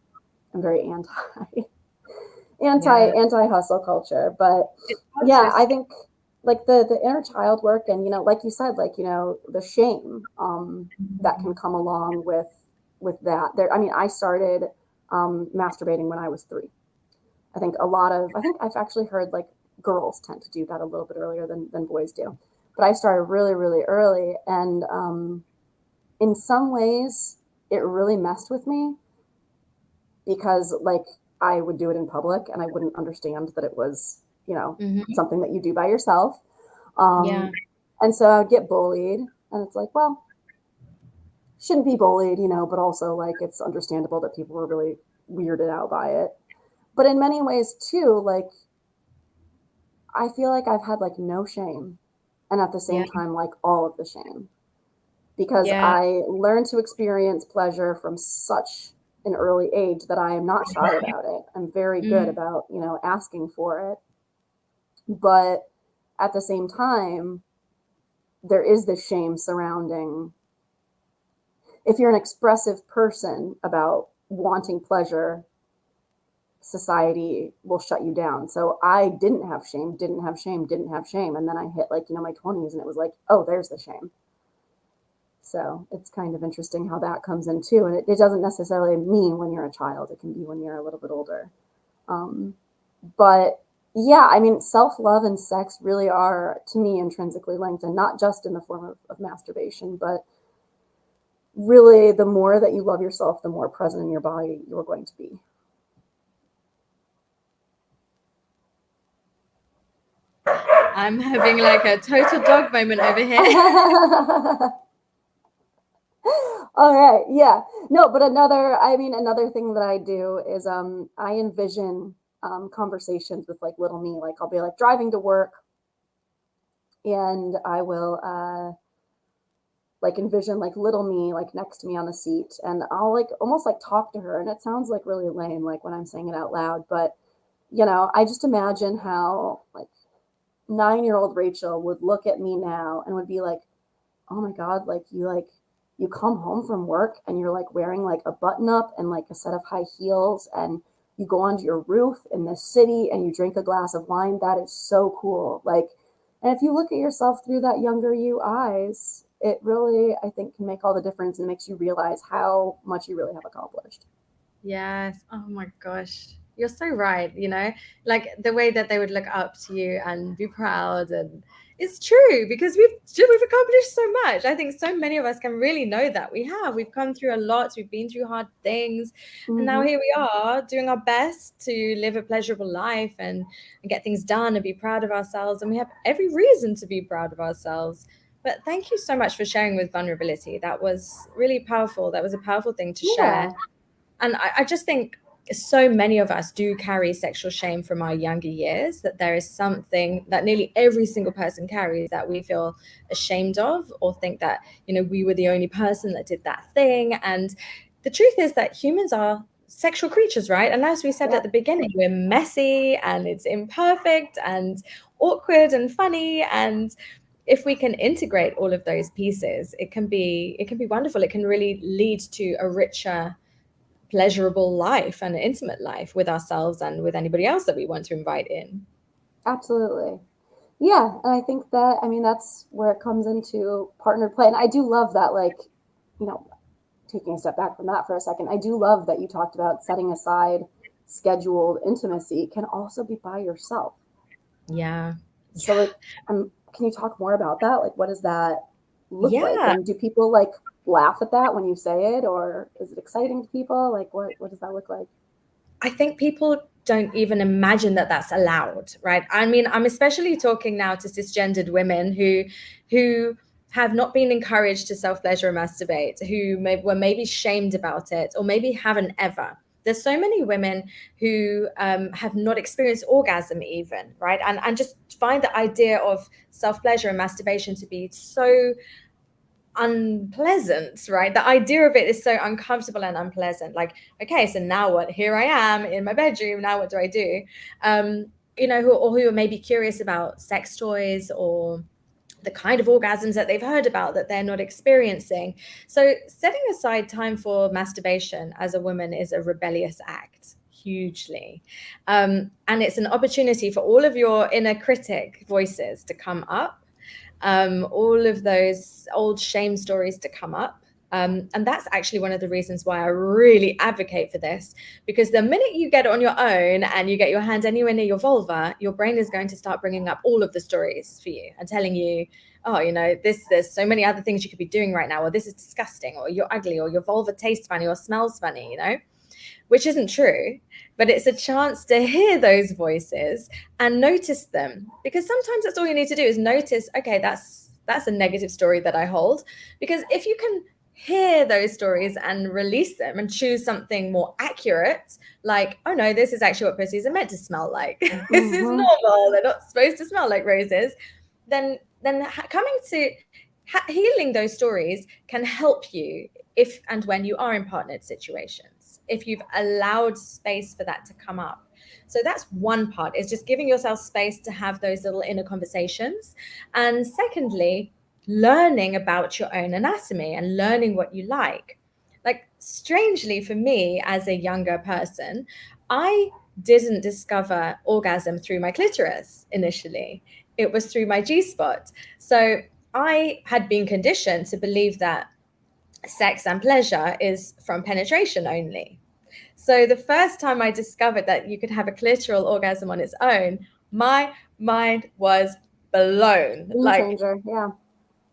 Yeah. anti hustle culture. But It's yeah, I conscious. think like the inner child work, and like you said, like the shame that can come along with that. There, I mean, I started masturbating when I was 3. I think I've actually heard like girls tend to do that a little bit earlier than boys do, but I started really really early, and in some ways it really messed with me because like I would do it in public and I wouldn't understand that it was, Hmm. something that you do by yourself. Yeah. Um, and so I would get bullied, and it's like, well, shouldn't be bullied, but also like it's understandable that people were really weirded out by it. But in many ways too, like I feel like I've had like no shame and at the Yeah. same time like all of the shame because Yeah. I learned to experience pleasure from such an early age that I am not shy about it. I'm very good Mm. about, asking for it. But at the same time, there is this shame surrounding if you're an expressive person about wanting pleasure, society will shut you down. So I didn't have shame, didn't have shame, didn't have shame. And then I hit like, my 20s and it was like, oh, there's the shame. So it's kind of interesting how that comes in too. And it doesn't necessarily mean when you're a child, it can be when you're a little bit older. Um, but yeah, I mean, self love and sex really are, to me, intrinsically linked, and not just in the form of masturbation, but really the more that you love yourself, the more present in your body you're going to be. I'm having like a total dog moment over here. All right, yeah. No, but another thing that I do is I envision conversations with like little me. Like I'll be like driving to work and I will like envision like little me like next to me on the seat, and I'll like almost like talk to her, and it sounds like really lame like when I'm saying it out loud, but I just imagine how like 9-year-old Rachel would look at me now and would be like, oh my God, like you come home from work and you're like wearing like a button up and like a set of high heels, and you go onto your roof in this city and you drink a glass of wine. That is so cool. Like, and if you look at yourself through that younger you eyes, it really, I think, can make all the difference and makes you realize how much you really have accomplished. Yes. Oh my gosh. You're so right, like the way that they would look up to you and be proud, and it's true because we've accomplished so much. I think so many of us can really know that we've come through a lot, we've been through hard things, and now Mm-hmm. here we are doing our best to live a pleasurable life and get things done and be proud of ourselves, and we have every reason to be proud of ourselves. But thank you so much for sharing with vulnerability. That was really powerful. That was a powerful thing to share. Yeah. And I just think so many of us do carry sexual shame from our younger years, that there is something that nearly every single person carries that we feel ashamed of, or think that, we were the only person that did that thing. And the truth is that humans are sexual creatures, right? And as we said at Yep. the beginning, we're messy and it's imperfect and awkward and funny. And if we can integrate all of those pieces, it can be wonderful. It can really lead to a richer pleasurable life and intimate life with ourselves and with anybody else that we want to invite in. Absolutely. Yeah, and I think that, I mean, that's where it comes into partner play. And I do love that, like, you know, taking a step back from that for a second, I do love that you talked about setting aside scheduled intimacy can also be by yourself. Yeah. So, Yeah. like, can you talk more about that? Like, what does that look like? Yeah. And do people like laugh at that when you say it, or is it exciting to people? Like, what does that look like? I think people don't even imagine that that's allowed, right? I mean, I'm especially talking now to cisgendered women who have not been encouraged to self-pleasure or masturbate, who were maybe shamed about it, or maybe haven't ever. There's so many women who have not experienced orgasm even, right? And just find the idea of self-pleasure and masturbation to be so unpleasant, right? The idea of it is so uncomfortable and unpleasant. Like, okay, so now what? Here I am in my bedroom. Now what do I do? Who are maybe curious about sex toys or the kind of orgasms that they've heard about that they're not experiencing. So setting aside time for masturbation as a woman is a rebellious act, hugely. And it's an opportunity for all of your inner critic voices to come up, all of those old shame stories to come up. And that's actually one of the reasons why I really advocate for this, because the minute you get it on your own and you get your hand anywhere near your vulva, your brain is going to start bringing up all of the stories for you and telling you, oh, there's so many other things you could be doing right now, or this is disgusting, or you're ugly, or your vulva tastes funny, or smells funny, which isn't true. But it's a chance to hear those voices and notice them, because sometimes that's all you need to do is notice, okay, that's a negative story that I hold. Because if you can hear those stories and release them and choose something more accurate, like, oh no, this is actually what pussies are meant to smell like. This is Mm-hmm. normal. They're not supposed to smell like roses. Then coming to healing those stories can help you if and when you are in partnered situations, if you've allowed space for that to come up. So that's one part, is just giving yourself space to have those little inner conversations. And secondly, learning about your own anatomy and learning what you like. Like, strangely for me as a younger person, I didn't discover orgasm through my clitoris initially. It was through my G spot. So I had been conditioned to believe that sex and pleasure is from penetration only. So the first time I discovered that you could have a clitoral orgasm on its own, my mind was blown. Game Like, changer. Yeah.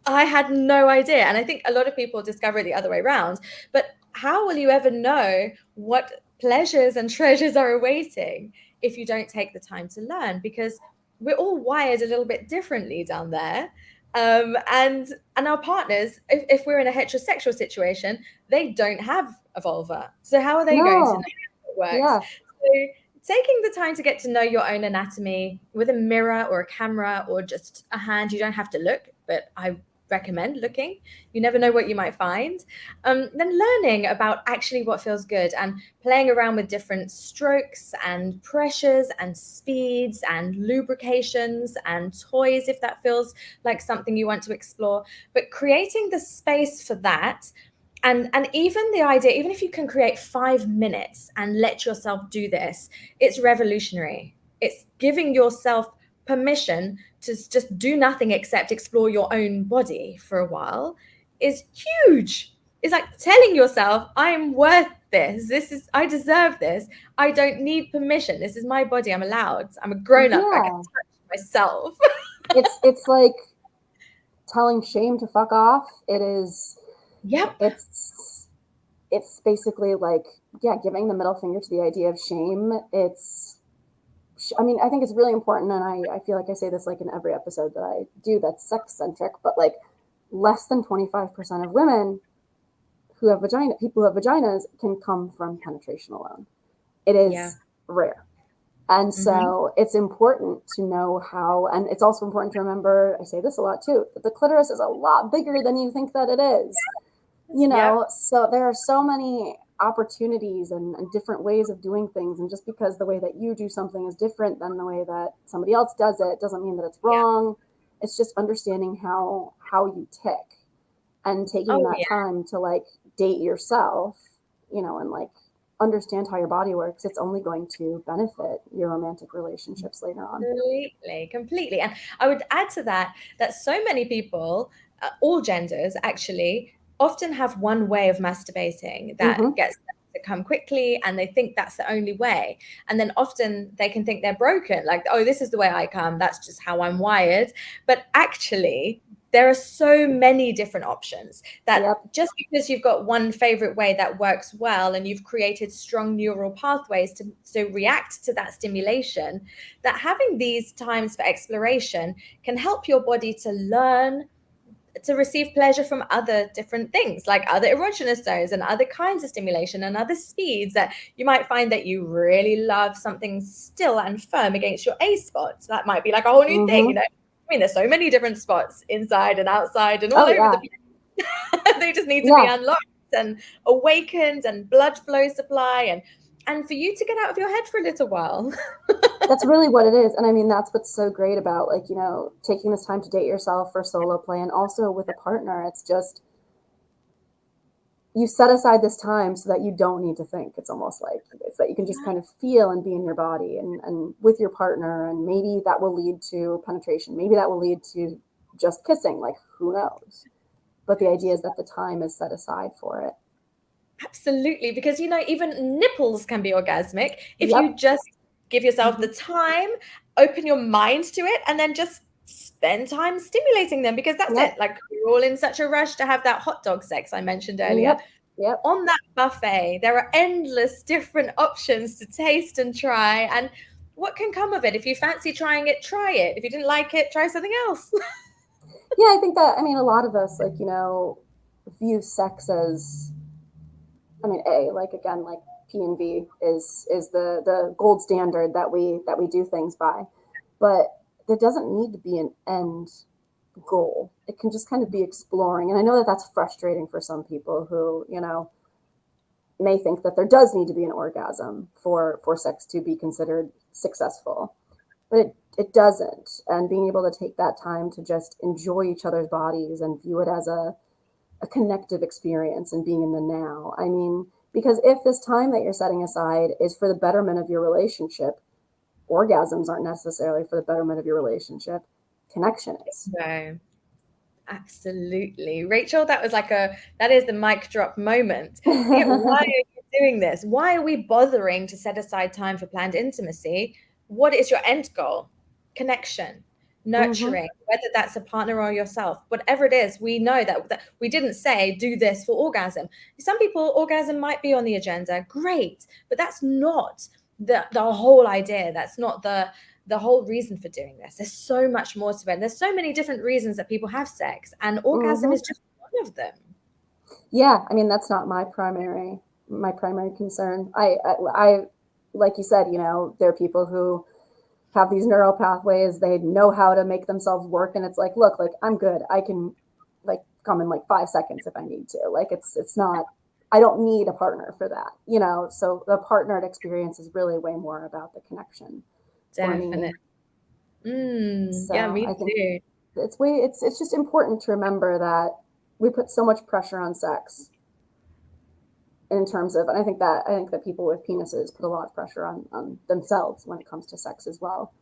I had no idea. And I think a lot of people discover it the other way around. But how will you ever know what pleasures and treasures are awaiting if you don't take the time to learn? Because we're all wired a little bit differently down there. And our partners, if we're in a heterosexual situation, they don't have a vulva. So how are they going to know No. how it works? Yeah. So taking the time to get to know your own anatomy with a mirror or a camera or just a hand, you don't have to look, but I recommend looking. You never know what you might find. Then learning about actually what feels good and playing around with different strokes and pressures and speeds and lubrications and toys if that feels like something you want to explore. But creating the space for that, and even the idea, even if you can create 5 minutes and let yourself do this, it's revolutionary. It's giving yourself permission to just do nothing except explore your own body for a while is huge. It's like telling yourself, I'm worth this. I deserve this. I don't need permission. This is my body. I'm allowed. I'm a grown up. I can Yeah. touch myself. It's like telling shame to fuck off. It is. Yep. It's basically like, yeah, giving the middle finger to the idea of shame. I mean, I think it's really important, and I feel like I say this like in every episode that I do that's sex centric, but like less than 25% of women people who have vaginas can come from penetration alone. It Yeah. is rare. And Mm-hmm. so it's important to know how, and it's also important to remember, I say this a lot too, that the clitoris is a lot bigger than you think that it is. Yep. So there are so many opportunities and different ways of doing things. And just because the way that you do something is different than the way that somebody else does it doesn't mean that it's Yeah. wrong. It's just understanding how you tick and taking Oh that yeah. time to like date yourself, and like understand how your body works, it's only going to benefit your romantic relationships later on. Completely, completely. And I would add to that that so many people, all genders actually, often have one way of masturbating that Mm-hmm. gets them to come quickly, and they think that's the only way. And then often they can think they're broken, like, oh, this is the way I come, that's just how I'm wired. But actually, there are so many different options that Yep. just because you've got one favorite way that works well and you've created strong neural pathways to react to that stimulation, that having these times for exploration can help your body to learn to receive pleasure from other different things, like other erogenous zones and other kinds of stimulation and other speeds. That you might find that you really love something still and firm against your A spot. So that might be like a whole new thing, you Mm-hmm. know. I mean, there's so many different spots inside and outside and all Oh over the yeah. place. They just need to be Yeah. unlocked and awakened, and blood flow supply, and for you to get out of your head for a little while. That's really what it is. And I mean, that's what's so great about, like, taking this time to date yourself for solo play and also with a partner. It's just, you set aside this time so that you don't need to think. It's almost like it's that you can just kind of feel and be in your body and with your partner. And maybe that will lead to penetration. Maybe that will lead to just kissing. Like, who knows? But the idea is that the time is set aside for it. Absolutely, because even nipples can be orgasmic if you Yep. just give yourself the Hmm. time, open your mind to it, and then just spend time stimulating them, because that's it. Yep. Like, we're all in such a rush to have that hot dog sex I mentioned earlier. Yep. Yep. On that buffet, there are endless different options to taste and try. And what can come of it? If you fancy trying it, try it. If you didn't like it, try something else. Yeah, I think that, I mean, a lot of us, like, view sex as, I mean, like, again, like, P and V is the gold standard that we do things by, but there doesn't need to be an end goal. It can just kind of be exploring, and I know that that's frustrating for some people who may think that there does need to be an orgasm for sex to be considered successful, but it doesn't. And being able to take that time to just enjoy each other's bodies and view it as a connective experience and being in the now. I mean, because if this time that you're setting aside is for the betterment of your relationship, orgasms aren't necessarily for the betterment of your relationship. Connection is. No, absolutely. Rachel, that is the mic drop moment. Yeah, why are you doing this? Why are we bothering to set aside time for planned intimacy? What is your end goal? Connection, Hmm. nurturing, whether that's a partner or yourself, whatever it is. We know that we didn't say do this for orgasm. Some people, orgasm might be on the agenda, great, but that's not the whole idea. That's not the whole reason for doing this. There's so much more to it. There's so many different reasons that people have sex, and orgasm Hmm. is just one of them. Yeah, I mean, that's not my primary concern. I like you said, there are people who have these neural pathways. They know how to make themselves work, and it's like, look, like, I'm good. I can, like, come in like 5 seconds if I need to. Like, it's not. I don't need a partner for that. So the partnered experience is really way more about the connection for Definitely. me. Yeah, So me I think too. it's just important to remember that we put so much pressure on sex in terms of, and I think that people with penises put a lot of pressure on themselves when it comes to sex as well.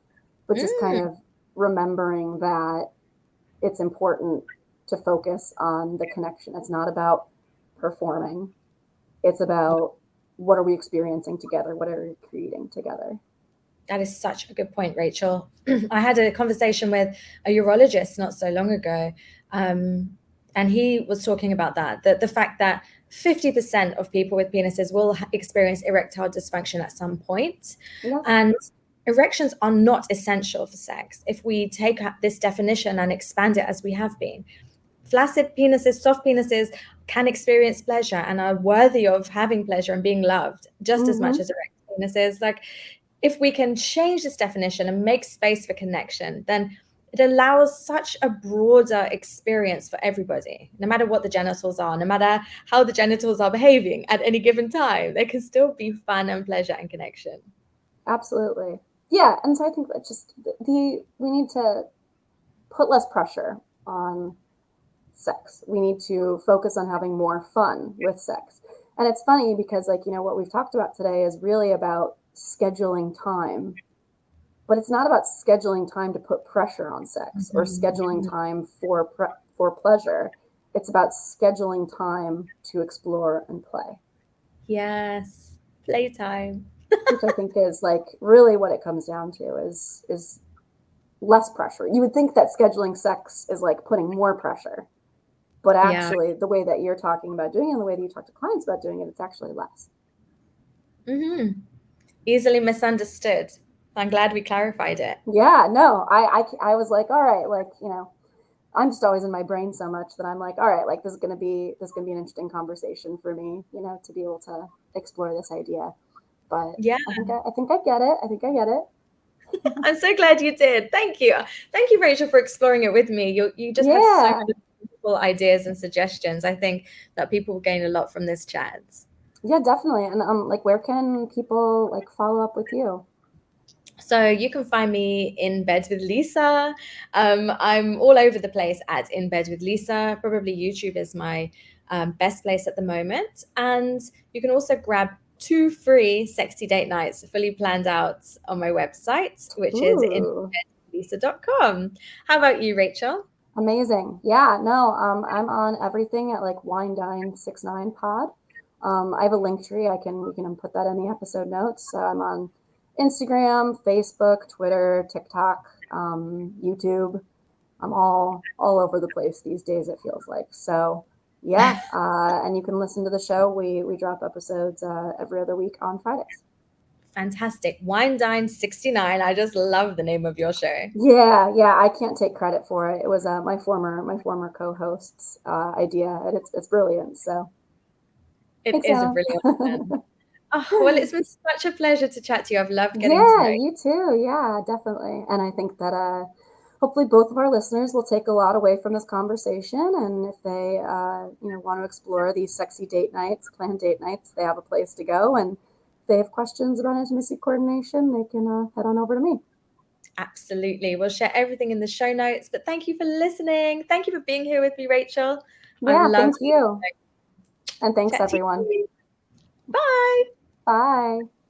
But just kind Mm, of remembering that it's important to focus on the connection. It's not about performing. It's about what are we experiencing together? What are we creating together? that is such a good point, Rachel. I had a conversation with a urologist not so long ago, and he was talking about that the fact that 50% of people with penises will experience erectile dysfunction at some point. Yeah. And erections are not essential for sex if we take this definition and expand it as we have been. Flaccid penises, soft penises can experience pleasure and are worthy of having pleasure and being loved just as much Mm-hmm. as erect penises. Like, if we can change this definition and make space for connection, then it allows such a broader experience for everybody, no matter what the genitals are, no matter how the genitals are behaving at any given time. There can still be fun and pleasure and connection. Absolutely. Yeah. And so I think that just we need to put less pressure on sex. We need to focus on having more fun with sex. And it's funny because, like, what we've talked about today is really about scheduling time, but it's not about scheduling time to put pressure on sex or scheduling Mhm. time for pleasure. It's about scheduling time to explore and play, Yes, playtime. which I think is like really what it comes down to is less pressure. You would think that scheduling sex is like putting more pressure, but Yeah. actually the way that you're talking about doing it and the way that you talk to clients about doing it, it's actually less. Hmm. Easily misunderstood. I'm glad we clarified it. Yeah, no, I was like, all right, like, I'm just always in my brain so much that I'm like, all right, like this is gonna be an interesting conversation for me, to be able to explore this idea. But Yeah. I think I get it. I think I get it. I'm so glad you did. Thank you. Thank you, Rachel, for exploring it with me. You just had so Yeah, many beautiful ideas and suggestions. I think that people will gain a lot from this chat. yeah, definitely. And like, where can people like follow up with you? So you can find me in bed with Lisa. I'm all over the place at in bed with Lisa. Probably YouTube is my best place at the moment. And you can also grab 2 free sexy date nights fully planned out on my website, which is Ooh, inbedwithlisa.com. How about you, Rachel? amazing. Yeah, no, I'm on everything at like Wine Dine 69 Pod. I have a link tree. We can put that in the episode notes. So I'm on Instagram, Facebook, Twitter, TikTok, YouTube. I'm all over the place these days, it feels like. So yeah, and you can listen to the show. We drop episodes every other week on Fridays. Fantastic. Wine Dine 69. I just love the name of your show. Yeah, yeah, I can't take credit for it. It was my former co-host's idea, and it's brilliant. So It it's is a brilliant one. Oh, well, it's been such a pleasure to chat to you. I've loved getting to yeah, know you. you too. Yeah, definitely. And I think that hopefully both of our listeners will take a lot away from this conversation. And if they want to explore these sexy date nights, planned date nights, they have a place to go. And if they have questions about intimacy coordination, they can head on over to me. Absolutely. We'll share everything in the show notes. But thank you for listening. Thank you for being here with me, Rachel. I've Yeah, loved thank getting you. to And thanks chat to everyone. you. Bye. Bye.